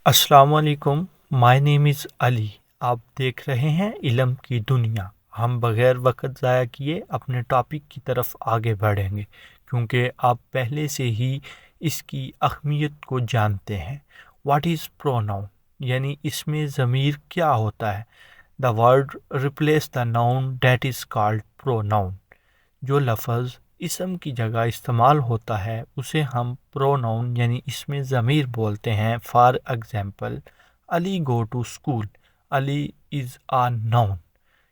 अस्सलाम वालेकुम। My name is Ali. आप देख रहे हैं इल्म की दुनिया। हम बगैर वक्त ज़ाया किए अपने टॉपिक की तरफ आगे बढ़ेंगे क्योंकि आप पहले से ही इसकी अहमियत को जानते हैं। व्हाट इज़ प्रोनाउन, यानी इसमें ज़मीर क्या होता है। The word replace the noun that is called pronoun. जो लफ्ज़ इसम की जगह इस्तेमाल होता है उसे हम प्रोनाउन यानी इसमें ज़मीर बोलते हैं। For example, Ali go to school. Ali is a noun.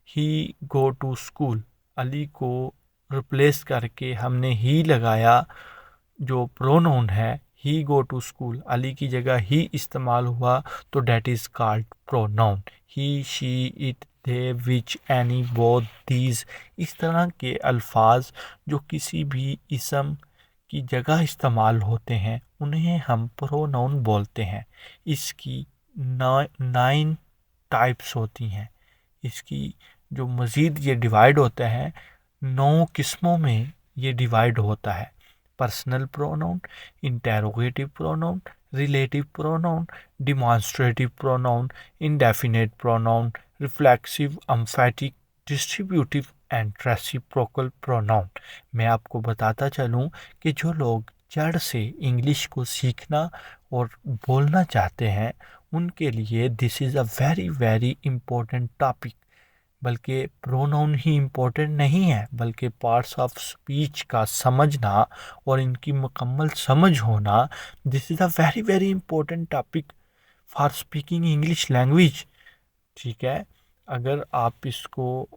He go to school, Ali को रिप्लेस करके हमने ही लगाया। जो प्रोनाउन है he go to school, Ali की जगह ही इस्तेमाल हुआ तो that is called pronoun. He, she, it, they, which, any, both, these, इस तरह के अल्फाज जो किसी भी इसम की जगह इस्तेमाल होते हैं उन्हें हम प्रोनाउन बोलते हैं। इसकी 9 टाइप्स होती हैं। इसकी जो मज़ीद ये डिवाइड होता है 9 किस्मों में ये डिवाइड होता है। Personal pronoun, interrogative pronoun, relative pronoun, demonstrative pronoun, indefinite pronoun, reflexive, एम्फैटिक, distributive and reciprocal pronoun. मैं आपको बताता चलूँ कि जो लोग जड़ से इंग्लिश को सीखना और बोलना चाहते हैं उनके लिए this is a very very important topic. बल्कि प्रोनाउन ही इम्पोर्टेंट नहीं है बल्कि पार्ट्स ऑफ स्पीच का समझना और इनकी मुकम्मल समझ होना, this is a very very important topic for speaking English language. ठीक है। अगर आप इसको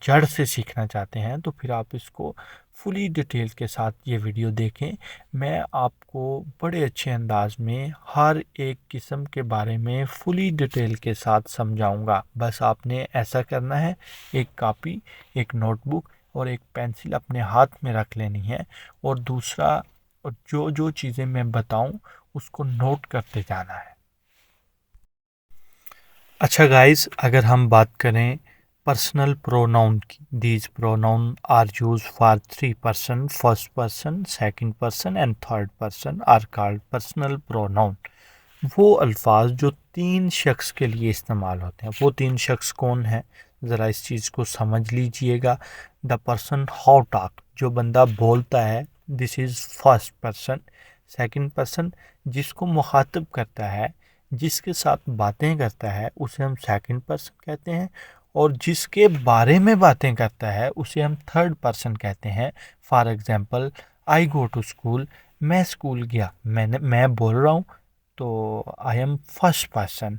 जड़ से सीखना चाहते हैं तो फिर आप इसको फुली डिटेल के साथ ये वीडियो देखें। मैं आपको बड़े अच्छे अंदाज में हर एक किस्म के बारे में फुली डिटेल के साथ समझाऊंगा। बस आपने ऐसा करना है, एक कॉपी, एक नोटबुक और एक पेंसिल अपने हाथ में रख लेनी है और दूसरा जो जो चीज़ें मैं बताऊं उसको नोट करते जाना है। अच्छा गाइस, अगर हम बात करें पर्सनल प्रोनाउन की, these pronoun are use for 3 person, first person, second person and third person are called personal pronoun. वो अल्फाज जो 3 शख्स के लिए इस्तेमाल होते हैं, वो 3 शख्स कौन है, ज़रा इस चीज़ को समझ लीजिएगा। द पर्सन हाउ टॉक, जो बंदा बोलता है, this is first person. Second person, जिसको मुखातब करता है, जिसके साथ बातें करता है उसे हम सेकंड पर्सन कहते हैं। और जिसके बारे में बातें करता है उसे हम थर्ड पर्सन कहते हैं। For example, I go to school, मैं स्कूल गया, मैं बोल रहा हूँ तो I am first person.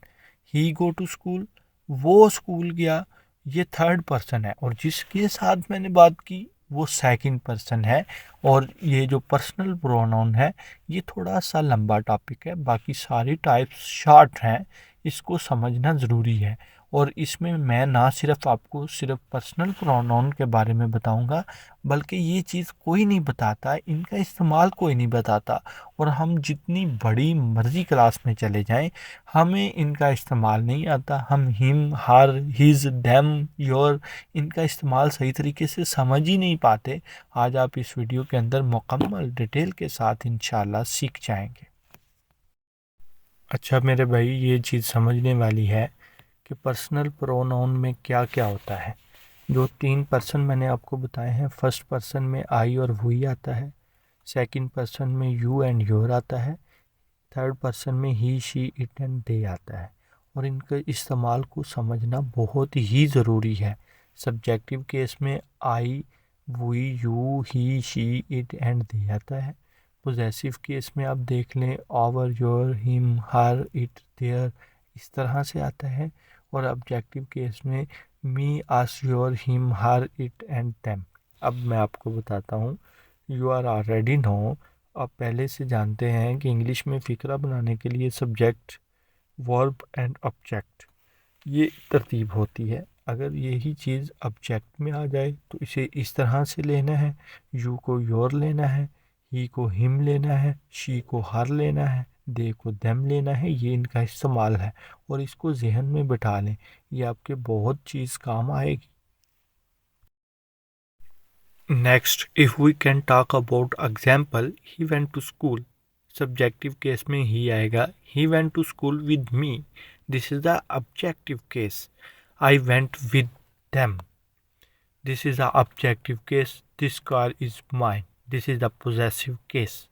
He go to school, वो स्कूल गया, ये थर्ड पर्सन है। और जिसके साथ मैंने बात की वो सेकंड पर्सन है। और ये जो पर्सनल प्रोनाउन है ये थोड़ा सा लंबा टॉपिक है, बाकी सारी टाइप्स शॉर्ट हैं, इसको समझना ज़रूरी है। और इसमें मैं ना सिर्फ आपको सिर्फ पर्सनल प्रोनाउन के बारे में बताऊंगा बल्कि ये चीज़ कोई नहीं बताता, इनका इस्तेमाल कोई नहीं बताता। और हम जितनी बड़ी मर्जी क्लास में चले जाएं हमें इनका इस्तेमाल नहीं आता। हम him, her, his, them, your, इनका इस्तेमाल सही तरीके से समझ ही नहीं पाते। आज आप इस वीडियो के अंदर मुकम्मल डिटेल के साथ इंशाल्लाह सीख जाएंगे। अच्छा मेरे भाई, ये चीज़ समझने वाली है कि पर्सनल प्रोनाउन में क्या क्या होता है। जो 3 पर्सन मैंने आपको बताए हैं, फर्स्ट पर्सन में आई और वी आता है, सेकंड पर्सन में यू एंड योर आता है, थर्ड पर्सन में ही, शी, इट एंड दे आता है। और इनके इस्तेमाल को समझना बहुत ही ज़रूरी है। सब्जेक्टिव केस में I, we, you, he, she, it and they आता है। पोजेसिव केस में आप देख लें our, your, him, her, it, their, इस तरह से आता है। और ऑब्जेक्टिव केस में me, us, your, him, her, it and them. अब मैं आपको बताता हूँ, यू आर ऑलरेडी नो, आप पहले से जानते हैं कि इंग्लिश में फ़िक्रा बनाने के लिए सब्जेक्ट, वर्ब एंड ऑब्जेक्ट, ये तरतीब होती है। अगर यही चीज़ ऑब्जेक्ट में आ जाए तो इसे इस तरह से लेना है, यू को योर लेना है, ही को हिम लेना है, शी को हर लेना है, दे को देम लेना है। ये इनका इस्तेमाल है और इसको जहन में बिठा लें, ये आपके बहुत चीज़ काम आएगी। Next, if we can talk about example, he went to school. Subjective case में ही आएगा। He went to school with me, this is the objective case. I went with them, this is the objective case. This car is mine, this is the possessive case.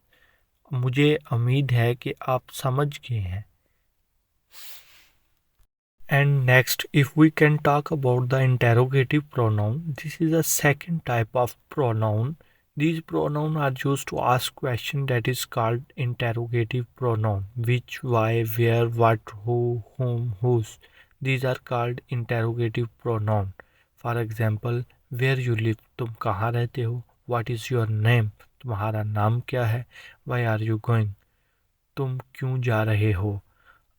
मुझे उम्मीद है कि आप समझ गए हैं। And next, if we can talk about the interrogative pronoun, this is a second type of pronoun. These pronouns are used to ask question that is called interrogative pronoun. Which, why, where, what, who, whom, whose. These are called interrogative pronoun. For example, where you live, तुम कहाँ रहते हो? What is your name? तुम्हारा नाम क्या है? Why are you going? तुम क्यों जा रहे हो?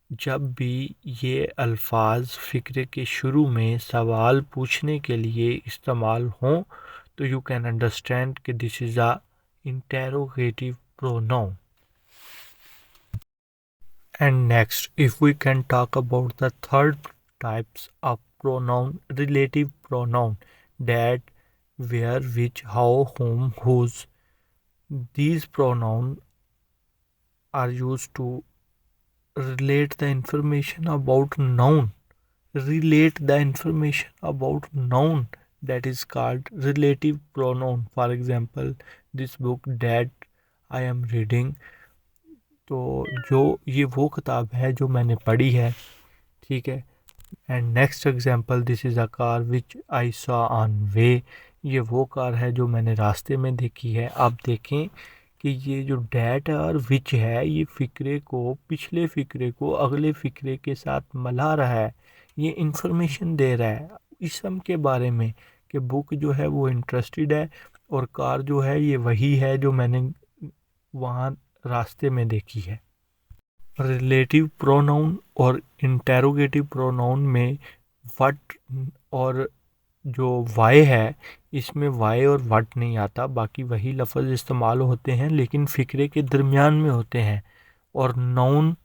जब भी ये अल्फाज फ़िक्रे के शुरू में सवाल पूछने के लिए इस्तेमाल हों तो यू कैन अंडरस्टैंड कि this is a interrogative pronoun. And next, if we can talk about the third types of pronoun, relative pronoun, that, where, which, how, whom, whose. These pronouns are used to relate the information about noun, that is called relative pronoun. For example, this book that I am reading, तो जो ये वो किताब है जो मैंने पढ़ी है, ठीक है। And next example, this is a car which I saw on way, ये वो कार है जो मैंने रास्ते में देखी है। आप देखें कि ये जो डैट और विच है, ये फ़िक्रे को, पिछले फ़िक्रे को अगले फ़िक्रे के साथ मिला रहा है। ये इंफॉर्मेशन दे रहा है इसम के बारे में कि बुक जो है वो इंटरेस्टेड है और कार जो है ये वही है जो मैंने वहाँ रास्ते में देखी है। रिलेटिव प्रोनाउन और इंटेरोगेटिव प्रोनाउन में व्हाट और जो वाई है, इसमें वाई और व्हाट नहीं आता, बाकी वही लफ्ज़ इस्तेमाल होते हैं लेकिन फ़िक्रे के दरमियान में होते हैं और नाउन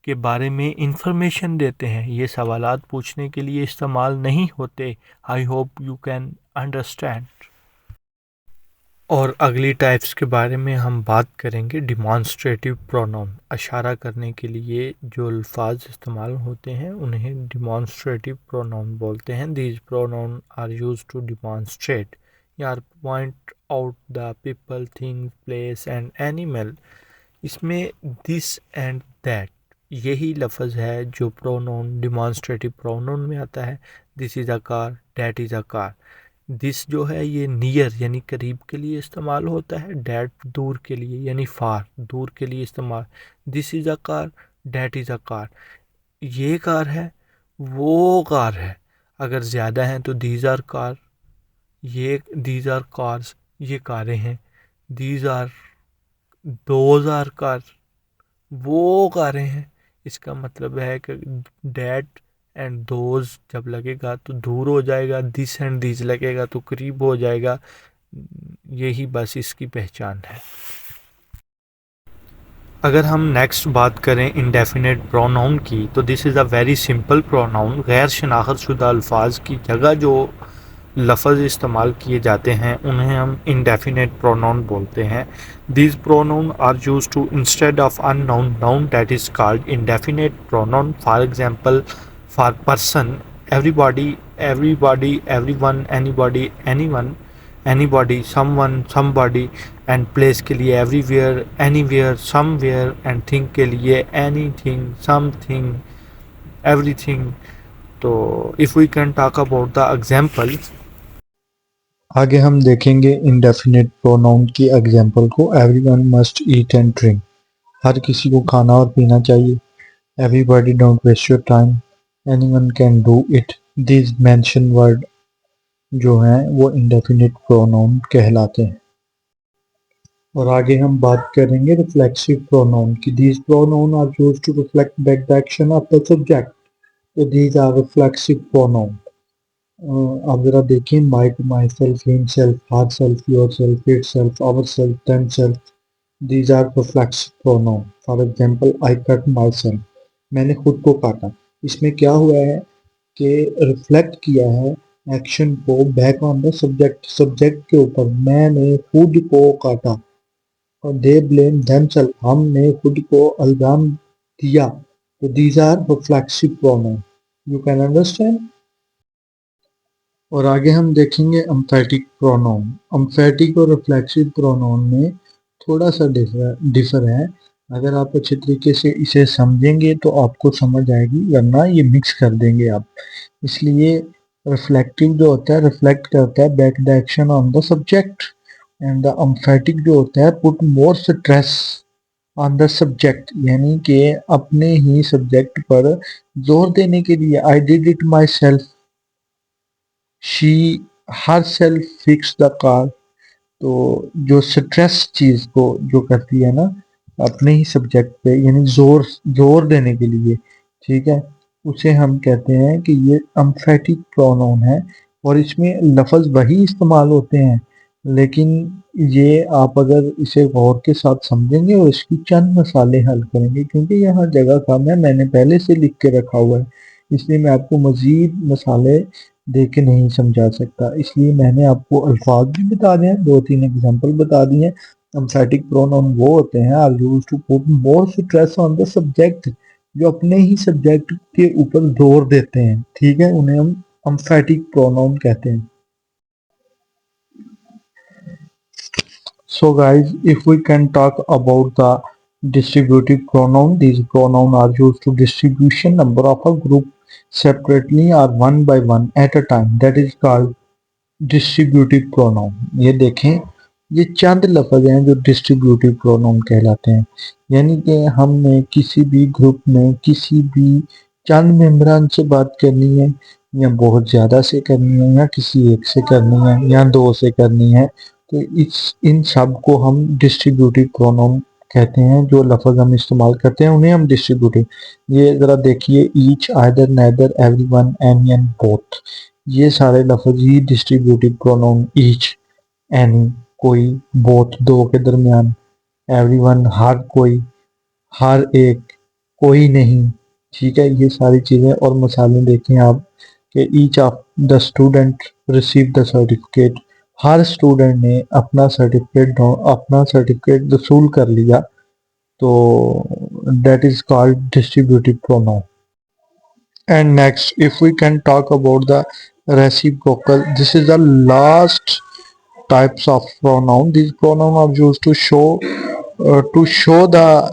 के बारे में इंफॉर्मेशन देते हैं। ये सवालात पूछने के लिए इस्तेमाल नहीं होते। I hope you can understand. और अगली टाइप्स के बारे में हम बात करेंगे, डिमॉन्स्ट्रेटिव प्रोनाउन। इशारा करने के लिए जो अल्फाज इस्तेमाल होते हैं उन्हें डिमॉन्स्ट्रेटिव प्रोनाउन बोलते हैं। These pronoun are used to demonstrate या point out the people, thing, place and animal. इसमें दिस एंड दैट यही लफ्ज़ है जो प्रोनाउन डिमॉन्स्ट्रेटिव प्रोनाउन में आता है। This is a car, that is a car. This जो है ये नियर यानी करीब के लिए इस्तेमाल होता है, डैट दूर के लिए यानी फार, दूर के लिए इस्तेमाल। This is a car, that is a car. ये कार है, वो कार है। अगर ज़्यादा हैं तो दीज आर कार, ये दीज आर कार्स, ये कारें हैं। These are, those are car, वो कारें हैं। इसका मतलब है कि डैट एंड दोज जब लगेगा तो दूर हो जाएगा, दिस एंड दीज लगेगा तो करीब हो जाएगा। यही बस इसकी पहचान है। अगर हम नेक्स्ट बात करें इंडेफिनेट प्रोनाउन की, तो this is a very simple pronoun. गैर शनाख्त शुदा अल्फाज की जगह जो लफ्ज़ इस्तेमाल किए जाते हैं उन्हें हम इंडेफिनेट प्रोनाउन बोलते हैं। These pronoun are used to instead of unknown noun that is called indefinite pronoun. For example, for person, everybody, everybody, everyone, anybody, anyone, anybody, someone, somebody. And place के लिए everywhere, anywhere, somewhere. And thing के लिए anything, something, everything. तो if we can talk about the example, आगे हम देखेंगे indefinite pronoun की example को। Everyone must eat and drink, हर किसी को खाना और पीना चाहिए। Everybody don't waste your time, anyone can do it. This mention word जो हैं वो इंडेफिनिट प्रोनाउन कहलाते हैं। और आगे हम बात करेंगे रिफ्लेक्सिव प्रोनाउन की। These pronoun are used to reflect back the action of the subject, तो दीज आर रिफ्लेक्सिव प्रोनाउन। आप ज़रा देखिए, my to myself, himself, herself, yourself, itself, ourself, themself. These are reflexive pronoun. For example, I cut myself, मैंने खुद को काटा। इसमें क्या हुआ है कि रिफ्लेक्ट किया है एक्शन को back on the subject, subject के ऊपर। मैंने खुद को काटा, दे ब्लेम देमसेल्फ, हमने खुद को इल्जाम दिया। तो these are reflexive pronoun, you can understand. और आगे हम देखेंगे एम्फेटिक प्रोनाउन। एम्फेटिक और रिफ्लेक्सिव प्रोनाउन में थोड़ा सा डिफर है। अगर आप अच्छे तरीके से इसे समझेंगे तो आपको समझ आएगी, वरना ये मिक्स कर देंगे आप। इसलिए रिफ्लेक्टिव जो होता है रिफ्लेक्ट करता है back the action on the subject, and the emphatic जो होता है put more stress on the subject, यानी कि अपने ही सब्जेक्ट पर जोर देने के लिए। I did it my self, she her self fix the car. तो जो स्ट्रेस चीज को जो करती है ना अपने ही सब्जेक्ट पे, यानी जोर जोर देने के लिए, ठीक है, उसे हम कहते हैं कि ये एम्फेटिक प्रोनाउन है। और इसमें लफ्ज वही इस्तेमाल होते हैं, लेकिन ये आप अगर इसे गौर के साथ समझेंगे और इसकी चंद मसाले हल करेंगे, क्योंकि यहाँ जगह कम है, मैंने पहले से लिख के रखा हुआ है, इसलिए मैं आपको मजीद मसाले दे के नहीं समझा सकता। इसलिए मैंने आपको अल्फाज भी बता दिए हैं, 2-3 एग्जांपल बता दिए हैं। एम्फेटिक प्रोनाउन वो होते हैं are used to put more stress on the subject, जो अपने ही सब्जेक्ट के ऊपर जोर देते हैं, ठीक है, उन्हें हम एम्फेटिक प्रोनाउन कहते हैं। So guys, if we can talk about the distributive pronoun, these pronoun are used to distribution number of a group separately or one by one at a time. That is called distributive pronoun. ये देखें, ये चंद लफ्ज हैं जो distributive pronoun कहलाते हैं, यानी कि हमने किसी भी ग्रुप में किसी भी चंद मेंबरान से बात करनी है, या बहुत ज़्यादा से करनी है, या किसी एक से करनी है, या दो से करनी है, तो इन सब को हम डिस्ट्रीब्यूटिव प्रोनाउन कहते हैं। जो लफ्ज हम इस्तेमाल करते हैं उन्हें हम डिस्ट्रीब्यूटिव। ये ज़रा देखिए, each, either, neither, everyone, any and both, ये सारे लफ्ज ही डिस्ट्रीब्यूटिव प्रोनाउन। ईच, एनी कोई, बोथ दो के दरमियान, एवरीवन हर कोई, हर एक, कोई नहीं, ठीक है, ये सारी चीज़ें। और मसाले देखें आप कि each of the student receive the certificate, her student ने अपना सर्टिफिकेट वसूल कर लिया, तो that is called distributive pronoun. And next, if we can talk about the reciprocal, this is the last types of pronoun. These pronoun are used to show the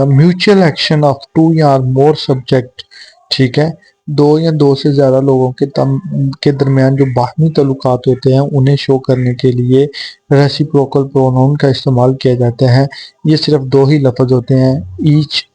mutual action of two या more subject, ठीक है, दो या दो से ज़्यादा लोगों के दरमियान जो बाहमी तल्लुकात होते हैं उन्हें शो करने के लिए रेसिप्रोकल प्रोनाउन का इस्तेमाल किया जाता है। ये सिर्फ दो ही लफ्ज होते हैं, each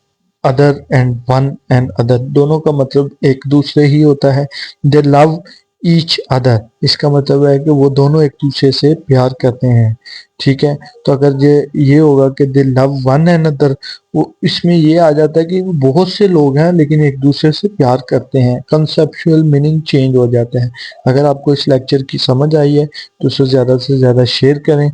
other and one and other, दोनों का मतलब एक दूसरे ही होता है। दे लव ईच अदर, इसका मतलब है कि वो दोनों एक दूसरे से प्यार करते हैं, ठीक है। तो अगर ये होगा कि दे लव वन एंड अदर, वो इसमें ये आ जाता है कि बहुत से लोग हैं लेकिन एक दूसरे से प्यार करते हैं, कंसेप्चुअल मीनिंग चेंज हो जाता है। अगर आपको इस लेक्चर की समझ आई है तो उसे ज़्यादा से ज़्यादा शेयर करें।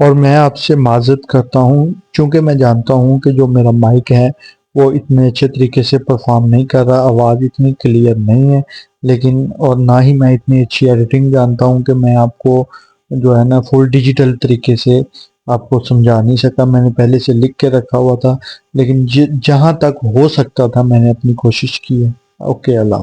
और मैं आपसे माज़रत करता हूँ, चूँकि मैं जानता हूँ कि जो मेरा माइक है वो इतने अच्छे तरीके से परफॉर्म नहीं कर रहा, आवाज़ इतनी क्लियर नहीं है, लेकिन और ना ही मैं इतनी अच्छी एडिटिंग जानता हूँ कि मैं आपको जो है ना फुल डिजिटल तरीके से आपको समझा नहीं सका। मैंने पहले से लिख के रखा हुआ था, लेकिन जहाँ तक हो सकता था मैंने अपनी कोशिश की है। ओके, अल्लाह।